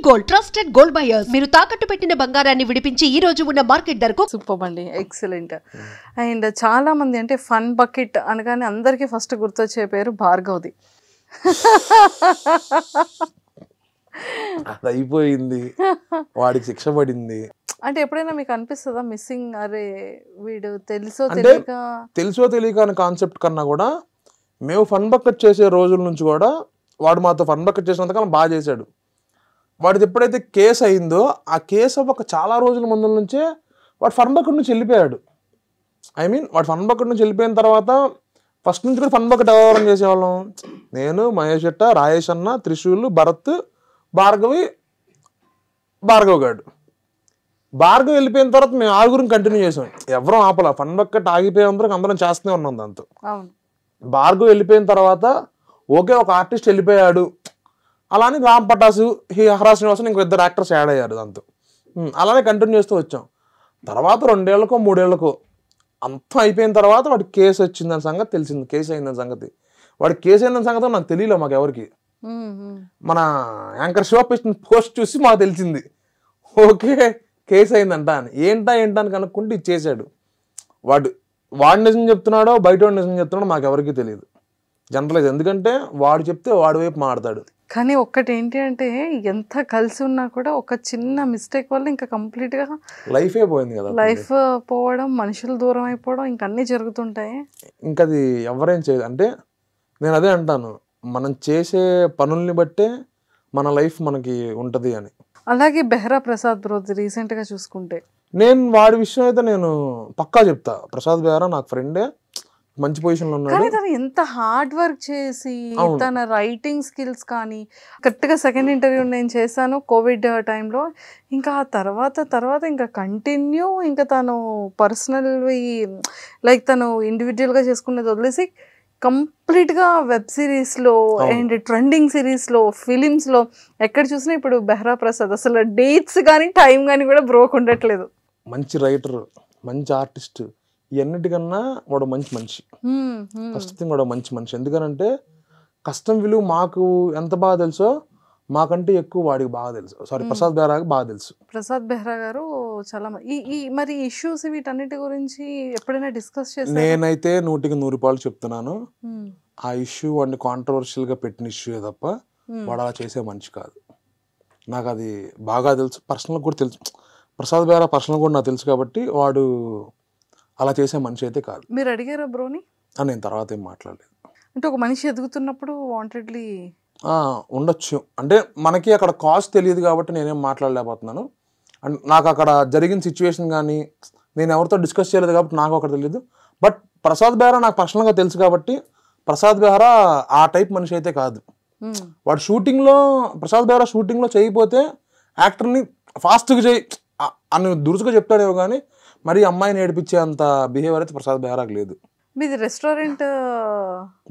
Gold trusted gold buyers. మీరు తాకట్టు పెట్టిన బంగారాన్ని విడిపించి ఈ రోజు ఉన్న మార్కెట్ ధరకు. సూపర్ అండి, ఎక్సలెంట్. అండ్ చాలా మంది అంటే ఫన్ బకెట్ అనగానే అందరికీ ఫస్ట్ గుర్తొచ్చే పేరు భార్గవ్ది. అది అయిపోయింది, వాడికి శిక్ష పడింది. అంటే ఎప్పుడైనా మీకు అనిపిస్తుందా మిస్సింగ్, అరే వీడు తెలుసో తెలియక అనే కాన్సెప్ట్ కన్నా కూడా మేము ఫన్ బకెట్ చేసే రోజుల నుంచి కూడా వాడు మాతో ఫన్ బకెట్ చేసినంతకాలం బాగా చేశాడు. వాడిది ఎప్పుడైతే కేసు అయిందో ఆ కేసు ఒక చాలా రోజుల ముందు నుంచే వాడు ఫన్ బకెట్ నుంచి వెళ్ళిపోయాడు. వాడు ఫన్ బకెట్ నుంచి వెళ్ళిపోయిన తర్వాత ఫస్ట్ నుంచి కూడా ఫన్ బకెట్ వ్యవహారం చేసేవాళ్ళం. నేను, మహేష్ అట్ట, రాయేష్ అన్న, త్రిశూల్, భరత్, భార్గవ్ గాడు. భార్గవ్ వెళ్ళిపోయిన తర్వాత మేము ఆరుగురిని కంటిన్యూ చేసాం. ఎవరూ ఆపల, ఫన్ బకెట్ ఆగిపోయేంతరకు అందరం చేస్తూనే ఉన్నాం దాంతో. భార్గవ్ వెళ్ళిపోయిన తర్వాత ఓకే ఒక ఆర్టిస్ట్ వెళ్ళిపోయాడు, అలానే రామ్ పటాసు, హరా శ్రీనివాసన్ ఇంకో 2 యాక్టర్స్ యాడ్ అయ్యారు దాంతో. అలానే కంటిన్యూ చేస్తూ వచ్చాం. తర్వాత 2 ఏళ్లకో 3 ఏళ్లకో అంతా అయిపోయిన తర్వాత వాడికి కేసు వచ్చిందని సంగతి తెలిసింది. కేసు అయిందని సంగతి, వాడికి కేసు అయిన సంగతి నాకు తెలియలే. మాకు ఎవరికి, మన యాంకర్ శివ పోస్ట్ చూసి మాకు తెలిసింది ఓకే కేసు అయిందంట అని. ఏంటా అని కనుక్కుంటే ఇచ్చేసాడు. వాడు నిజం చెప్తున్నాడో బయట వాడు నిజం చెప్తున్నాడో మాకు ఎవరికి తెలియదు. జనరలైజ్, ఎందుకంటే వాడు చెప్తే వాడి వైపు మాడతాడు. కానీ ఒక్కటి ఏంటి అంటే ఎంత కలిసి ఉన్నా కూడా ఒక చిన్న మిస్టేక్ వల్ల ఇంకా కంప్లీట్గా లైఫే పోయింది కదా. లైఫ్ పోవడం, మనుషులు దూరం అయిపోవడం, ఇంకా అన్నీ జరుగుతుంటాయి. ఇంకా అది ఎవరేం చేయదు. అంటే నేను అదే అంటాను, మనం చేసే పనుల్ని బట్టే మన లైఫ్ మనకి ఉంటుంది అని. అలాగే బెహ్రా ప్రసాద్ బ్రోది రీసెంట్గా చూసుకుంటే నేను వాడి విషయం అయితే నేను పక్కా చెప్తా. ప్రసాద్ బెహ్రా నాకు ఫ్రెండే, మంచి పొజిషన్లో ఉన్నాడు. కానీ తను ఎంత హార్డ్ వర్క్ చేసి తన రైటింగ్ స్కిల్స్ కానీ, కరెక్ట్గా సెకండ్ ఇంటర్వ్యూ నేను చేశాను కోవిడ్ టైంలో. ఇంకా తర్వాత ఇంకా కంటిన్యూ, ఇంకా తను పర్సనల్వి లైక్ తను ఇండివిజువల్గా చేసుకునేది వదిలేసి కంప్లీట్గా వెబ్ సిరీస్లో అండ్ ట్రెండింగ్ సిరీస్లో, ఫిలిమ్స్లో ఎక్కడ చూసినా ఇప్పుడు బెహ్రా ప్రసాద్ అసలు డేట్స్ కానీ టైం కానీ కూడా బ్రోక్ ఉండట్లేదు. మంచి రైటర్, మంచి ఆర్టిస్ట్, ఇవన్నిటికన్నా వాడు మంచి మనిషి. ఫస్ట్ థింగ్ వాడు మంచి మనిషి. ఎందుకనంటే కష్టం విలువ మాకు ఎంత బాగా తెలుసో మాకంటే ఎక్కువ వాడికి బాగా తెలుసు. ప్రసాద్ బెహ్రాకి బాగా తెలుసు. ప్రసాద్ బెహ్రా గారు చాలా మరి ఇష్యూస్ వీటన్నిటి గురించి ఎప్పుడైనా డిస్కస్ చేశారు? నేనైతే 100కి 100 రూపాయలు చెప్తున్నాను. ఆ ఇష్యూ వాడిని కాంట్రవర్షియల్గా పెట్టిన ఇష్యూ తప్ప వాడు అలా చేసే మనిషి కాదు. నాకు అది బాగా తెలుసు, పర్సనల్ కూడా తెలుసు. ప్రసాద్ బెహ్రా పర్సనల్ కూడా నాకు తెలుసు కాబట్టి వాడు అలా చేసే మనిషి అయితే కాదు. మీరు అడిగారా బ్రోని? నేను తర్వాత ఏం మాట్లాడలేదు. అంటే ఒక మనిషి ఎదుగుతున్నప్పుడు వాంటెడ్లీ ఉండొచ్చు. అంటే మనకి అక్కడ కాస్ట్ తెలియదు కాబట్టి నేనేం మాట్లాడలేకపోతున్నాను. అండ్ నాకు అక్కడ జరిగిన సిచ్యువేషన్ కానీ నేను ఎవరితో డిస్కస్ చేయలేదు కాబట్టి నాకు అక్కడ తెలియదు. బట్ ప్రసాద్ బెహ్రా నాకు పర్సనల్గా తెలుసు కాబట్టి ప్రసాద్ బెహ్రా ఆ టైప్ మనిషి అయితే కాదు. వాడు ప్రసాద్ బెహ్రా షూటింగ్లో చేయకపోతే యాక్టర్ని ఫాస్ట్గా చేయి అని దురుసుగా చెప్తాడేమో కానీ మరి అమ్మాయిని ఏడిపించే అంత బిహేవియర్ అయితే ప్రసాద్ బెహ్రాకి లేదు. మీది రెస్టారెంట్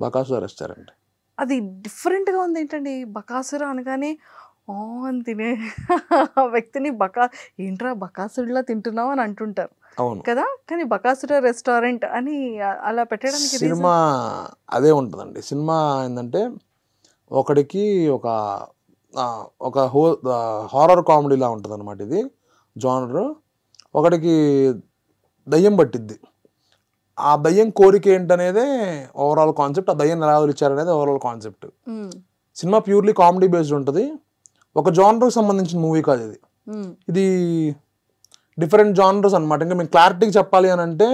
బకాసురా రెస్టారెంట్, అది డిఫరెంట్గా ఉంది. ఏంటండి బకాసురా అనగానే అని తినే వ్యక్తిని ఏంట్రా బకాసుడిలా తింటున్నావు అని అంటుంటారు కదా. కానీ బకాసురా రెస్టారెంట్ అని అలా పెట్టడానికి సినిమా అదే ఉంటుందండి. సినిమా ఏంటంటే ఒకడికి ఒక హారర్ కామెడీలా ఉంటుంది అనమాట. ఇది జానర్. ఒకడికి దయ్యం పట్టిద్ది. ఆ దయ్యం కోరిక ఏంటనేదే ఓవరాల్ కాన్సెప్ట్. ఆ దయ్యం ఎలా ఇచ్చారనేది overall concept. Cinema purely comedy based ఉంటుంది. ఒక జానర్కి సంబంధించిన మూవీ కాదు ఇది. ఇది డిఫరెంట్ జానర్స్ అనమాట. ఇంకా మేము క్లారిటీగా చెప్పాలి అని అంటే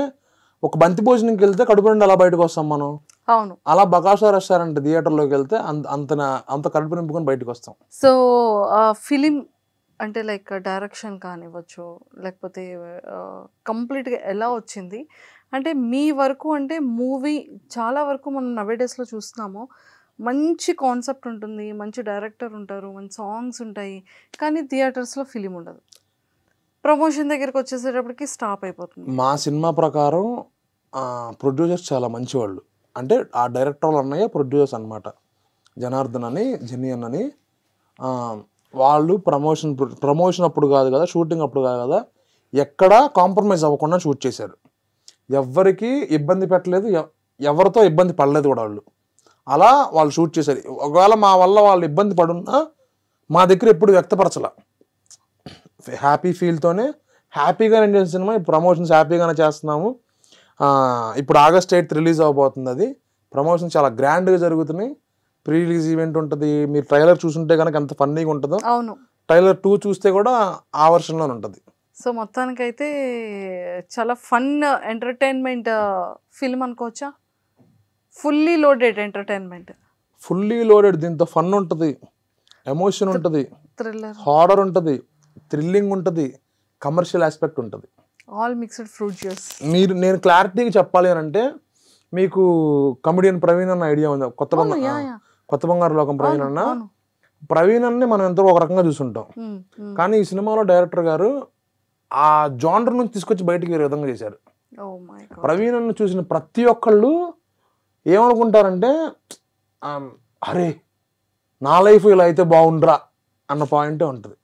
ఒక బంతి భోజనంకి వెళ్తే కడుపు నుండి అలా బయటకు వస్తాం మనం. అవును, అలా బకాసురా రెస్టారెంట్ థియేటర్లోకి వెళ్తే అంత కడుపు నింపుకొని బయటకు వస్తాం. సో ఫిలిం అంటే లైక్ డైరెక్షన్ కానివ్వచ్చు, లేకపోతే కంప్లీట్గా ఎలా వచ్చింది అంటే మీ వరకు, అంటే మూవీ చాలా వరకు మనం నవేడేస్లో చూస్తున్నాము. మంచి కాన్సెప్ట్ ఉంటుంది, మంచి డైరెక్టర్ ఉంటారు, మంచి సాంగ్స్ ఉంటాయి, కానీ థియేటర్స్లో ఫిలిం ఉండదు. ప్రమోషన్ దగ్గరికి వచ్చేసేటప్పటికి స్టాప్ అయిపోతుంది. మా సినిమా ప్రకారం ప్రొడ్యూసర్స్ చాలా మంచివాళ్ళు. అంటే ఆ డైరెక్టర్ వాళ్ళు అన్నయ్య ప్రొడ్యూసర్స్ అనమాట. జనార్దన్ అని, జెనియన్ అని. వాళ్ళు ప్రమోషన్ అప్పుడు కాదు కదా, షూటింగ్ అప్పుడు కాదు కదా, ఎక్కడా కాంప్రమైజ్ అవ్వకుండా షూట్ చేశారు. ఎవరికి ఇబ్బంది పెట్టలేదు, ఎవరితో ఇబ్బంది పడలేదు కూడా వాళ్ళు. అలా వాళ్ళు షూట్ చేశారు. ఒకవేళ మా వల్ల వాళ్ళు ఇబ్బంది పడున్నా మా దగ్గర ఎప్పుడు వ్యక్తపరచాల. హ్యాపీ ఫీల్తోనే హ్యాపీగా నేను చేసిన సినిమా. ప్రమోషన్స్ హ్యాపీగానే చేస్తున్నాము. ఇప్పుడు August 8th రిలీజ్ అవబోతుంది. అది ప్రమోషన్స్ చాలా గ్రాండ్గా జరుగుతున్నాయి. ప్రీ రిలీజ్ ఈవెంట్ ఉంటుంది. మీరు ట్రైలర్ చూసుంటే కనుక ఎంత ఫన్నీగా ఉంటుందో, అవును, ట్రైలర్ 2 చూస్తే కూడా ఆ వర్షన్లోనే ఉంటుంది. సో మొత్తానికైతే చాలా ఫన్ ఎంటర్టైన్మెంట్ ఫిల్మ్ అనుకోవచ్చా? Fully loaded entertainment. Fully loaded. దీంతో ఫన్ ఉంటుంది, ఎమోషన్ ఉంటుంది, థ్రిల్లర్, హారర్ ఉంటుంది, థ్రిల్లింగ్ ఉంటుంది, కమర్షియల్ ఆస్పెక్ట్ ఉంటుంది. All mixed fruit juice. నేను క్లారిటీగా చెప్పాలి అని అంటే, మీకు కమెడియన్ ప్రవీణ్ అన్న ఐడియా ఉంది. కొత్త బంగారు లోకం ప్రవీణ్ అన్న. ప్రవీణ్ అన్ని మనం ఎంతో ఒక రకంగా చూసుంటాం. కానీ ఈ సినిమాలో డైరెక్టర్ గారు ఆ జానర్ నుంచి తీసుకొచ్చి బయటికి వేరే విధంగా చేశారు. ప్రవీణ్ అన్న చూసిన ప్రతి ఒక్కళ్ళు ఏమనుకుంటారంటే, అరే నా లైఫ్ ఇలా అయితే బాగుండ్రా అన్న పాయింటే ఉంటుంది.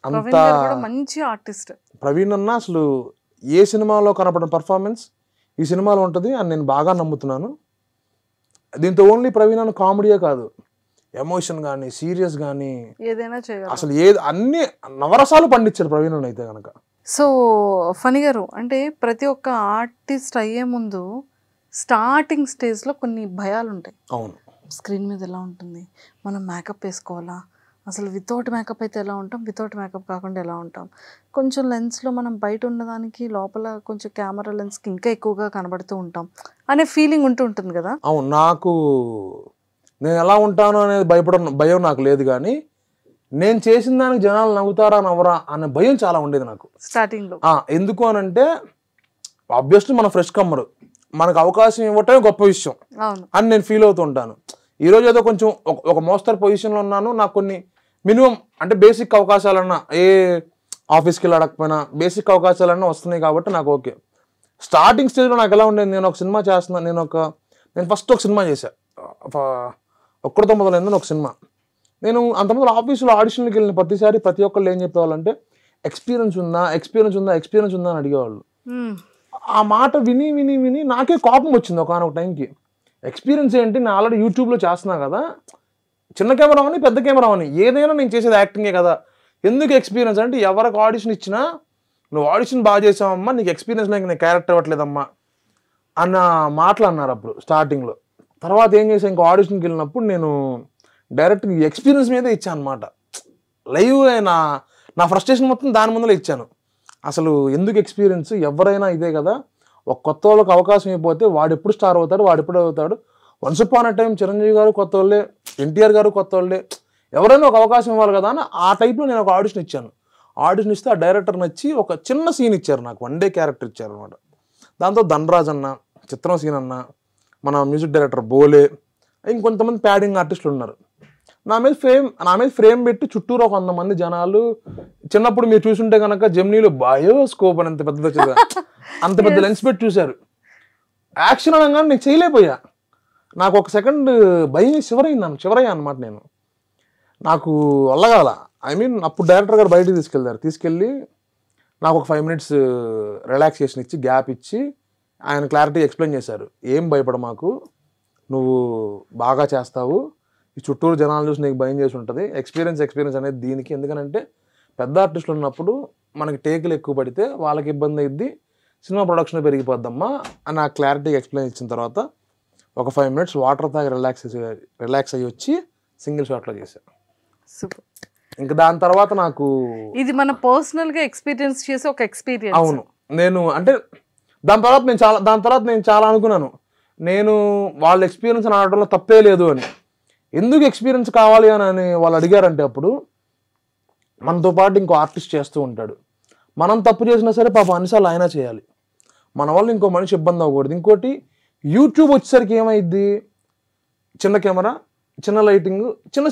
అంత మంచి ఆర్టిస్ట్ ప్రవీణ్ అన్న. అసలు ఏ సినిమాలో కనపడిన పర్ఫార్మెన్స్ ఈ సినిమాలో ఉంటుంది అని నేను బాగా నమ్ముతున్నాను. దీంతో ఓన్లీ ప్రవీణ్ అన్న కామెడీయే కాదు, ఎమోషన్ కానీ, సీరియస్ కానీ, ఏదైనా చేయాలి. అసలు అన్ని నవరసాలు పండించారు ప్రవీణ్ అన్న అయితే కనుక. సో ఫణి గారు, అంటే ప్రతి ఒక్క ఆర్టిస్ట్ అయ్యే ముందు స్టార్టింగ్ స్టేజ్లో కొన్ని భయాలు ఉంటాయి. అవును. స్క్రీన్ మీద ఎలా ఉంటుంది, మనం మేకప్ వేసుకోవాలా, అసలు వితౌట్ మేకప్ అయితే ఎలా ఉంటాం, వితౌట్ మేకప్ కాకుండా ఎలా ఉంటాం, కొంచెం లెన్స్లో మనం బయట ఉన్నదానికి లోపల కొంచెం కెమెరా లెన్స్కి ఇంకా ఎక్కువగా కనబడుతూ ఉంటాం అనే ఫీలింగ్ ఉంటుంది కదా. అవును. నేను ఎలా ఉంటాను అనేది భయం నాకు లేదు. కానీ నేను చేసిన దానికి జనాలు నవ్వుతారా నవ్వరా అనే భయం చాలా ఉండేది నాకు స్టార్టింగ్లో. ఎందుకు అని అంటే, ఆబ్వియస్లీ మన ఫ్రెష్ కమ్మరు, మనకు అవకాశం ఇవ్వటమే గొప్ప విషయం అని నేను ఫీల్ అవుతూ ఉంటాను. ఈరోజు ఏదో కొంచెం ఒక మోస్తరు పొజిషన్లో ఉన్నాను, నాకు కొన్ని మినిమం అంటే బేసిక్ అవకాశాలన్నా, ఏ ఆఫీస్కి వెళ్ళి అడగకపోయినా బేసిక్ అవకాశాలన్నా వస్తున్నాయి కాబట్టి నాకు ఓకే. స్టార్టింగ్ స్టేజ్లో నాకు ఎలా ఉండేది, నేను ఒక సినిమా చేస్తున్నాను. నేను ఫస్ట్ ఒక సినిమా చేశాను, ఒక్కడితో మొదలైందని ఒక సినిమా. నేను అంతమంది ఆఫీసులో ఆడిషన్కి వెళ్ళిన ప్రతిసారి ప్రతి ఒక్కళ్ళు ఏం చెప్పేవాళ్ళంటే, ఎక్స్పీరియన్స్ ఉందా అని అడిగేవాళ్ళు. ఆ మాట విని విని విని నాకే కోపం వచ్చింది ఒకనొక టైంకి. ఎక్స్పీరియన్స్ ఏంటి, నేను ఆల్రెడీ యూట్యూబ్లో చేస్తున్నా కదా, చిన్న కెమెరా అని పెద్ద కెమెరా అని ఏదైనా నేను చేసేది యాక్టింగే కదా, ఎందుకు ఎక్స్పీరియన్స్ అంటే, ఎవరికి ఆడిషన్ ఇచ్చినా నువ్వు ఆడిషన్ బాగా చేసావమ్మా, నీకు ఎక్స్పీరియన్స్ లేక నేను క్యారెక్టర్ ఇవ్వట్లేదమ్మా అన్న మాటలు అన్నారు అప్పుడు స్టార్టింగ్లో. తర్వాత ఏం చేశాను, ఇంకో ఆడిషన్కి వెళ్ళినప్పుడు నేను డైరెక్ట్ ఎక్స్పీరియన్స్ మీదే ఇచ్చాను అనమాట. లైవ్ నా ఫ్రస్ట్రేషన్ మొత్తం దాని ముందులో ఇచ్చాను. అసలు ఎందుకు ఎక్స్పీరియన్స్, ఎవరైనా ఇదే కదా, ఒక కొత్త వాళ్ళకి అవకాశం అయిపోతే వాడు ఎప్పుడు స్టార్ అవుతాడు, వాడు ఎప్పుడు అవుతాడు. Once upon a time Chiranjeevi గారు కొత్త వాళ్ళే, ఎన్టీఆర్ గారు కొత్త వాళ్ళే, ఎవరైనా ఒక అవకాశం ఇవ్వాలి కదా అని ఆ టైప్లో నేను ఒక ఆడిషన్ ఇచ్చాను. ఆడిషన్ ఇస్తే ఆ డైరెక్టర్ నచ్చి ఒక చిన్న సీన్ ఇచ్చారు నాకు, 1 day క్యారెక్టర్ ఇచ్చారు అనమాట. దాంతో ధనరాజ్ అన్న, చిత్రం సీన్ అన్న, మన మ్యూజిక్ డైరెక్టర్ బోలే, ఇంకొంతమంది ప్యాడింగ్ ఆర్టిస్టులు ఉన్నారు. నా మీద ఫ్రేమ్ పెట్టి చుట్టూరు ఒక 100 మంది జనాలు. చిన్నప్పుడు మీరు చూసుంటే కనుక జెమినీలో బయోస్కోప్ అని అంత పెద్ద లెన్స్ పెట్టి చూశారు. యాక్షన్ అనగానే నేను చేయలేకపోయా. నాకు ఒక సెకండ్ భయం చివరయ్యా అనమాట. నాకు వల్లగాల. అప్పుడు డైరెక్టర్ గారు బయటికి తీసుకెళ్ళి నాకు ఒక 5 minutes రిలాక్సేషన్ ఇచ్చి, గ్యాప్ ఇచ్చి, ఆయన క్లారిటీ ఎక్స్ప్లెయిన్ చేశారు. ఏం భయపడ మాకు, నువ్వు బాగా చేస్తావు, ఈ చుట్టూరు జనాలు చూసి నీకు భయం చేసి ఉంటుంది. ఎక్స్పీరియన్స్ అనేది దీనికి. ఎందుకనంటే పెద్ద ఆర్టిస్టులు ఉన్నప్పుడు మనకి టేకులు ఎక్కువ పడితే వాళ్ళకి ఇబ్బంది అయ్యిద్ది, సినిమా ప్రొడక్షన్ పెరిగిపోద్దమ్మా అని నాకు క్లారిటీగా ఎక్స్ప్లెయిన్ ఇచ్చిన తర్వాత ఒక 5 minutes వాటర్ తాగి రిలాక్స్ అయ్యి వచ్చి సింగిల్ షాట్లో చేశాను. సూపర్. ఇంకా దాని తర్వాత నాకు ఇది మన పర్సనల్గా ఎక్స్పీరియన్స్ చేసే ఒక ఎక్స్పీరియన్స్. అవును. నేను అంటే దాని తర్వాత నేను చాలా అనుకున్నాను, నేను వాళ్ళ ఎక్స్పీరియన్స్ అని ఆడటంలో తప్పే లేదు అని. ఎందుకు ఎక్స్పీరియన్స్ కావాలి అని వాళ్ళు అడిగారంటే, అప్పుడు మనతో పాటు ఇంకో ఆర్టిస్ట్ చేస్తూ ఉంటాడు, మనం తప్పు చేసినా సరే పాపం అన్నిసార్లు ఆయన చేయాలి, మన వల్ల ఇంకో మనిషి ఇబ్బంది అవ్వకూడదు. ఇంకోటి యూట్యూబ్ వచ్చేసరికి ఏమైద్ది, చిన్న కెమెరా, చిన్న లైటింగ్, చిన్న